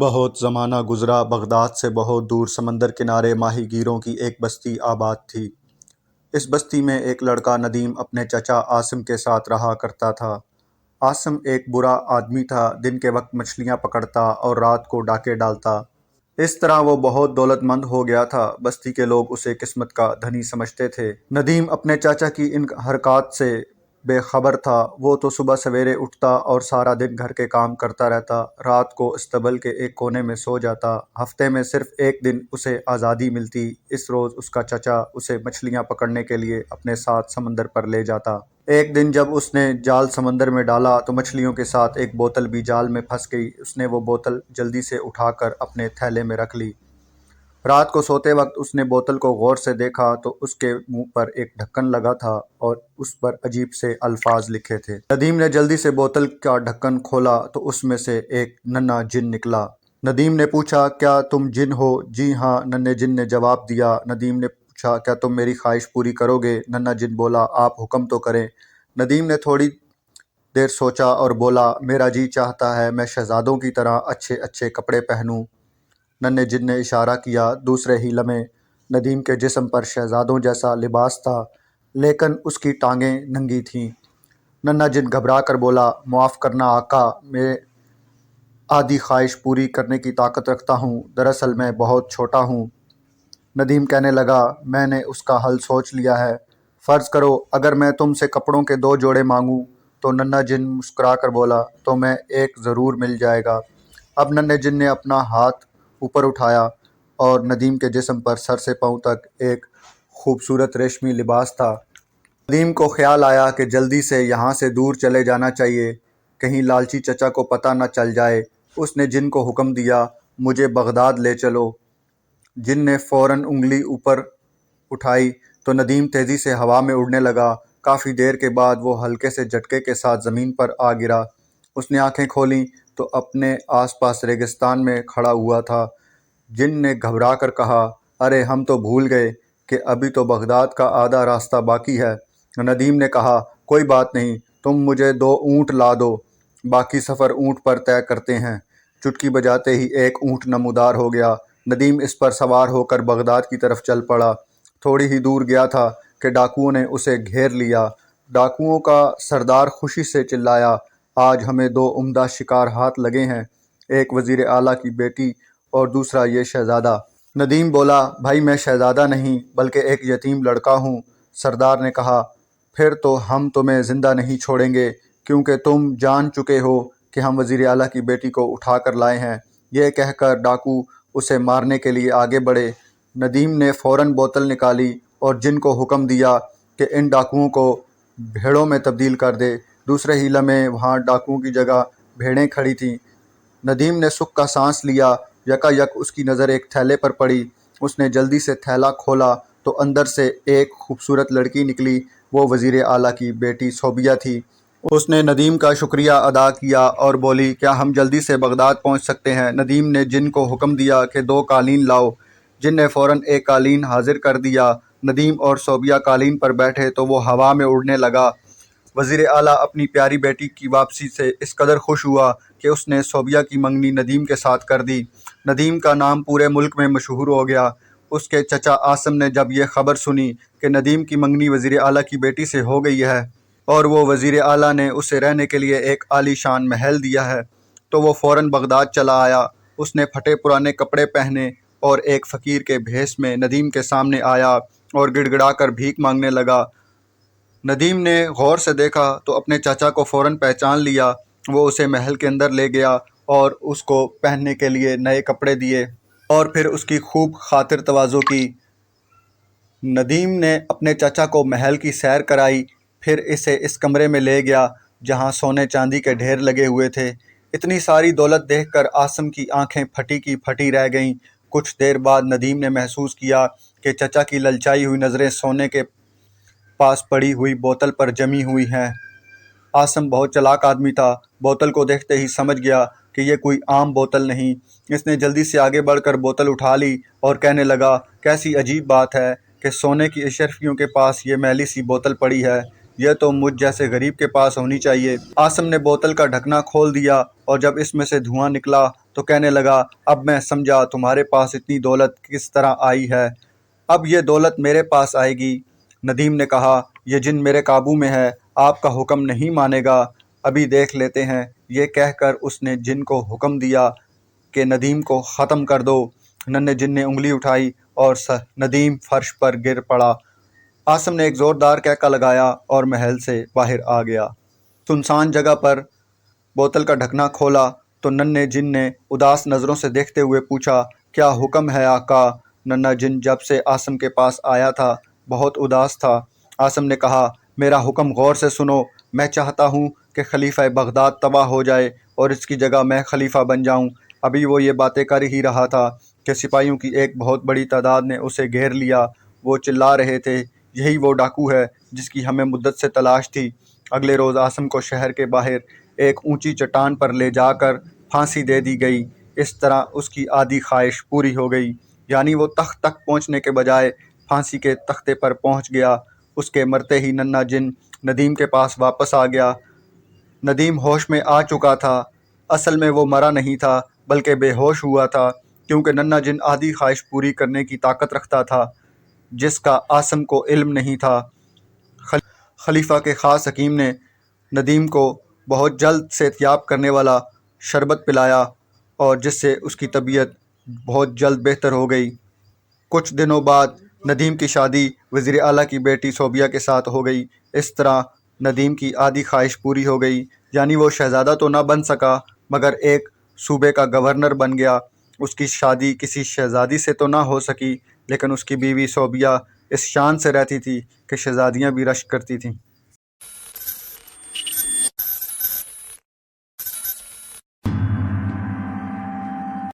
بہت زمانہ گزرا، بغداد سے بہت دور سمندر کنارے ماہی گیروں کی ایک بستی آباد تھی۔ اس بستی میں ایک لڑکا ندیم اپنے چچا عاصم کے ساتھ رہا کرتا تھا۔ عاصم ایک برا آدمی تھا، دن کے وقت مچھلیاں پکڑتا اور رات کو ڈاکے ڈالتا۔ اس طرح وہ بہت دولت مند ہو گیا تھا، بستی کے لوگ اسے قسمت کا دھنی سمجھتے تھے۔ ندیم اپنے چاچا کی ان حرکات سے بے خبر تھا۔ وہ تو صبح سویرے اٹھتا اور سارا دن گھر کے کام کرتا رہتا، رات کو استبل کے ایک کونے میں سو جاتا۔ ہفتے میں صرف ایک دن اسے آزادی ملتی، اس روز اس کا چچا اسے مچھلیاں پکڑنے کے لیے اپنے ساتھ سمندر پر لے جاتا۔ ایک دن جب اس نے جال سمندر میں ڈالا تو مچھلیوں کے ساتھ ایک بوتل بھی جال میں پھنس گئی۔ اس نے وہ بوتل جلدی سے اٹھا کر اپنے تھیلے میں رکھ لی۔ رات کو سوتے وقت اس نے بوتل کو غور سے دیکھا تو اس کے منہ پر ایک ڈھکن لگا تھا اور اس پر عجیب سے الفاظ لکھے تھے۔ ندیم نے جلدی سے بوتل کا ڈھکن کھولا تو اس میں سے ایک ننھا جن نکلا۔ ندیم نے پوچھا، کیا تم جن ہو؟ جی ہاں، ننھے جن نے جواب دیا۔ ندیم نے پوچھا، کیا تم میری خواہش پوری کرو گے؟ ننھا جن بولا، آپ حکم تو کریں۔ ندیم نے تھوڑی دیر سوچا اور بولا، میرا جی چاہتا ہے میں شہزادوں کی طرح اچھے اچھے کپڑے پہنوں۔ ننھے جن نے اشارہ کیا۔ دوسرے ہی لمحے ندیم کے جسم پر شہزادوں جیسا لباس تھا، لیکن اس کی ٹانگیں ننگی تھیں۔ ننھا جن گھبرا کر بولا، معاف کرنا آقا، میں آدھی خواہش پوری کرنے کی طاقت رکھتا ہوں، دراصل میں بہت چھوٹا ہوں۔ ندیم کہنے لگا، میں نے اس کا حل سوچ لیا ہے۔ فرض کرو اگر میں تم سے کپڑوں کے 2 جوڑے مانگوں تو ننھا جن مسکرا کر بولا، تو میں ایک ضرور مل جائے گا۔ اب ننھے جن نے اپنا ہاتھ اوپر اٹھایا اور ندیم کے جسم پر سر سے پاؤں تک ایک خوبصورت ریشمی لباس تھا۔ ندیم کو خیال آیا کہ جلدی سے یہاں سے دور چلے جانا چاہیے، کہیں لالچی چچا کو پتہ نہ چل جائے۔ اس نے جن کو حکم دیا، مجھے بغداد لے چلو۔ جن نے فوراً انگلی اوپر اٹھائی تو ندیم تیزی سے ہوا میں اڑنے لگا۔ کافی دیر کے بعد وہ ہلکے سے جھٹکے کے ساتھ زمین پر آ گرا۔ اس نے آنکھیں کھولیں تو اپنے آس پاس ریگستان میں کھڑا ہوا تھا۔ جن نے گھبرا کر کہا، ارے ہم تو بھول گئے کہ ابھی تو بغداد کا آدھا راستہ باقی ہے۔ ندیم نے کہا، کوئی بات نہیں، تم مجھے 2 اونٹ لا دو، باقی سفر اونٹ پر طے کرتے ہیں۔ چٹکی بجاتے ہی ایک اونٹ نمودار ہو گیا۔ ندیم اس پر سوار ہو کر بغداد کی طرف چل پڑا۔ تھوڑی ہی دور گیا تھا کہ ڈاکوؤں نے اسے گھیر لیا۔ ڈاکوؤں کا سردار خوشی سے چلایا، آج ہمیں 2 عمدہ شکار ہاتھ لگے ہیں، ایک وزیر اعلیٰ کی بیٹی اور دوسرا یہ شہزادہ۔ ندیم بولا، بھائی میں شہزادہ نہیں بلکہ ایک یتیم لڑکا ہوں۔ سردار نے کہا، پھر تو ہم تمہیں زندہ نہیں چھوڑیں گے، کیونکہ تم جان چکے ہو کہ ہم وزیر اعلیٰ کی بیٹی کو اٹھا کر لائے ہیں۔ یہ کہہ کر ڈاکو اسے مارنے کے لیے آگے بڑھے۔ ندیم نے فوراً بوتل نکالی اور جن کو حکم دیا کہ ان ڈاکوؤں کو بھیڑوں میں تبدیل کر دے۔ دوسرے ہی لمحے وہاں ڈاکوؤں کی جگہ بھیڑیں کھڑی تھیں۔ ندیم نے سکھ کا سانس لیا۔ یکا یک اس کی نظر ایک تھیلے پر پڑی۔ اس نے جلدی سے تھیلا کھولا تو اندر سے ایک خوبصورت لڑکی نکلی۔ وہ وزیر اعلیٰ کی بیٹی صوبیہ تھی۔ اس نے ندیم کا شکریہ ادا کیا اور بولی، کیا ہم جلدی سے بغداد پہنچ سکتے ہیں؟ ندیم نے جن کو حکم دیا کہ 2 قالین لاؤ۔ جن نے فوراً ایک قالین حاضر کر دیا۔ ندیم اور صوبیہ قالین پر بیٹھے تو وہ ہوا میں اڑنے لگا۔ وزیر اعلیٰ اپنی پیاری بیٹی کی واپسی سے اس قدر خوش ہوا کہ اس نے صوبیہ کی منگنی ندیم کے ساتھ کر دی۔ ندیم کا نام پورے ملک میں مشہور ہو گیا۔ اس کے چچا عاصم نے جب یہ خبر سنی کہ ندیم کی منگنی وزیر اعلیٰ کی بیٹی سے ہو گئی ہے اور وہ وزیر اعلیٰ نے اسے رہنے کے لیے ایک عالی شان محل دیا ہے، تو وہ فوراً بغداد چلا آیا۔ اس نے پھٹے پرانے کپڑے پہنے اور ایک فقیر کے بھیس میں ندیم کے سامنے آیا اور گڑ گڑا کر بھیک مانگنے لگا۔ ندیم نے غور سے دیکھا تو اپنے چاچا کو فوراً پہچان لیا۔ وہ اسے محل کے اندر لے گیا اور اس کو پہننے کے لیے نئے کپڑے دیے اور پھر اس کی خوب خاطر تواضع کی۔ ندیم نے اپنے چچا کو محل کی سیر کرائی، پھر اسے اس کمرے میں لے گیا جہاں سونے چاندی کے ڈھیر لگے ہوئے تھے۔ اتنی ساری دولت دیکھ کر عاصم کی آنکھیں پھٹی کی پھٹی رہ گئیں۔ کچھ دیر بعد ندیم نے محسوس کیا کہ چچا کی للچائی ہوئی نظریں سونے کے پاس پڑی ہوئی بوتل پر جمی ہوئی ہیں۔ عاصم بہت چالاک آدمی تھا، بوتل کو دیکھتے ہی سمجھ گیا کہ یہ کوئی عام بوتل نہیں۔ اس نے جلدی سے آگے بڑھ کر بوتل اٹھا لی اور کہنے لگا، کیسی عجیب بات ہے کہ سونے کی اشرفیوں کے پاس یہ میلی سی بوتل پڑی ہے۔ یہ تو مجھ جیسے غریب کے پاس ہونی چاہیے۔ عاصم نے بوتل کا ڈھکنا کھول دیا اور جب اس میں سے دھواں نکلا تو کہنے لگا، اب میں سمجھا تمہارے پاس اتنی دولت کس طرح آئی ہے۔ اب یہ دولت میرے پاس آئے گی۔ ندیم نے کہا، یہ جن میرے قابو میں ہے، آپ کا حکم نہیں مانے گا، ابھی دیکھ لیتے ہیں۔ یہ کہہ کر اس نے جن کو حکم دیا کہ ندیم کو ختم کر دو۔ ننھے جن نے انگلی اٹھائی اور ندیم فرش پر گر پڑا۔ عاصم نے ایک زوردار کہکا لگایا اور محل سے باہر آ گیا۔ سنسان جگہ پر بوتل کا ڈھکنا کھولا تو ننھے جن نے اداس نظروں سے دیکھتے ہوئے پوچھا، کیا حکم ہے آقا؟ ننھا جن جب سے عاصم کے پاس آیا تھا بہت اداس تھا۔ عاصم نے کہا، میرا حکم غور سے سنو۔ میں چاہتا ہوں کہ خلیفہ بغداد تباہ ہو جائے اور اس کی جگہ میں خلیفہ بن جاؤں۔ ابھی وہ یہ باتیں کر ہی رہا تھا کہ سپاہیوں کی ایک بہت بڑی تعداد نے اسے گھیر لیا۔ وہ چلا رہے تھے، یہی وہ ڈاکو ہے جس کی ہمیں مدت سے تلاش تھی۔ اگلے روز عاصم کو شہر کے باہر ایک اونچی چٹان پر لے جا کر پھانسی دے دی گئی۔ اس طرح اس کی آدھی خواہش پوری ہو گئی، یعنی وہ تخت تک پہنچنے کے بجائے پھانسی کے تختے پر پہنچ گیا۔ اس کے مرتے ہی ننھا جن ندیم کے پاس واپس آ گیا۔ ندیم ہوش میں آ چکا تھا۔ اصل میں وہ مرا نہیں تھا بلکہ بے ہوش ہوا تھا، کیونکہ ننھا جن آدھی خواہش پوری کرنے کی طاقت رکھتا تھا جس کا عاصم کو علم نہیں تھا۔ خلیفہ کے خاص حکیم نے ندیم کو بہت جلد صحت یاب کرنے والا شربت پلایا اور جس سے اس کی طبیعت بہت جلد بہتر ہو گئی۔ کچھ دنوں بعد ندیم کی شادی وزیر اعلیٰ کی بیٹی صوبیہ کے ساتھ ہو گئی۔ اس طرح ندیم کی آدھی خواہش پوری ہو گئی، یعنی وہ شہزادہ تو نہ بن سکا مگر ایک صوبے کا گورنر بن گیا۔ اس کی شادی کسی شہزادی سے تو نہ ہو سکی، لیکن اس کی بیوی صوبیہ اس شان سے رہتی تھی کہ شہزادیاں بھی رشک کرتی تھیں۔